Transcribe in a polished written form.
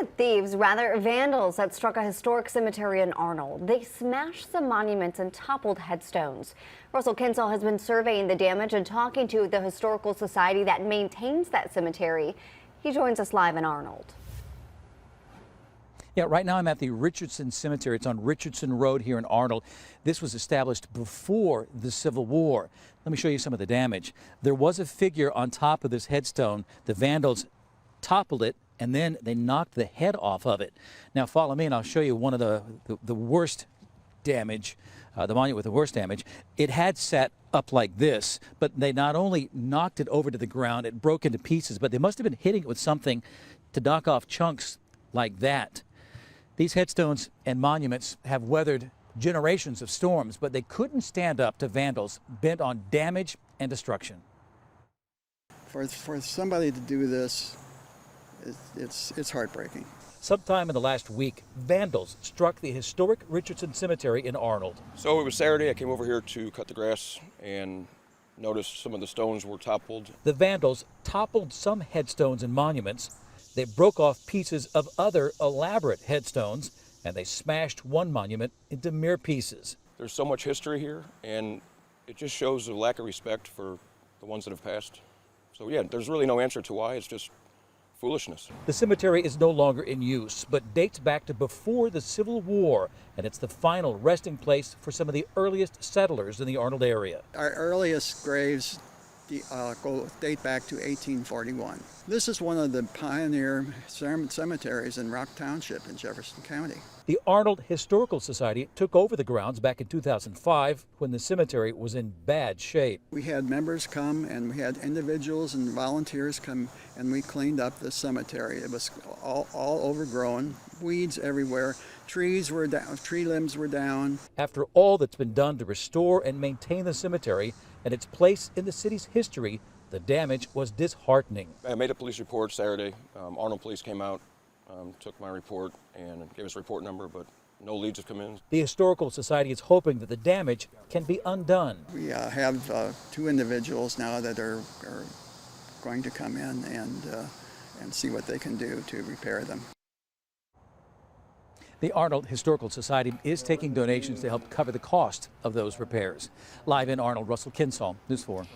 Thieves, rather vandals, that struck a historic cemetery in Arnold. They smashed some monuments and toppled headstones. Russell Kinsell has been surveying the damage and talking to the historical society that maintains that cemetery. He joins us live in Arnold. Yeah, right now I'm at the Richardson Cemetery. It's on Richardson Road here in Arnold. This was established before the Civil War. Let me show you some of the damage. There was a figure on top of this headstone. The vandals toppled it, and then they knocked the head off of it. Now follow me and I'll show you one of the worst damage, the monument with the worst damage. It had sat up like this, but they not only knocked it over to the ground, it broke into pieces, but they must have been hitting it with something to knock off chunks like that. These headstones and monuments have weathered generations of storms, but they couldn't stand up to vandals bent on damage and destruction. For somebody to do this, it's heartbreaking. Sometime in the last week, vandals struck the historic Richardson Cemetery in Arnold. So it was Saturday. I came over here to cut the grass and noticed some of the stones were toppled. The vandals toppled some headstones and monuments. They broke off pieces of other elaborate headstones, and they smashed one monument into mere pieces. There's so much history here, and it just shows a lack of respect for the ones that have passed. So yeah, there's really no answer to why. It's just foolishness. The cemetery is no longer in use, but dates back to before the Civil War, and it's the final resting place for some of the earliest settlers in the Arnold area. Our earliest graves date back to 1841. This is one of the pioneer cemeteries in Rock Township in Jefferson County. The Arnold Historical Society took over the grounds back in 2005 when the cemetery was in bad shape. We had members come and we had individuals and volunteers come, and we cleaned up the cemetery. It was all overgrown, weeds everywhere, trees were down, tree limbs were down. After all that's been done to restore and maintain the cemetery and its place in the city's history, the damage was disheartening. I made a police report Saturday. Arnold police came out, took my report and gave us a report number, but no leads have come in. The Historical Society is hoping that the damage can be undone. We have two individuals now that are going to come in and see what they can do to repair them. The Arnold Historical Society is taking donations to help cover the cost of those repairs. Live in Arnold, Russell Kinsell, News 4.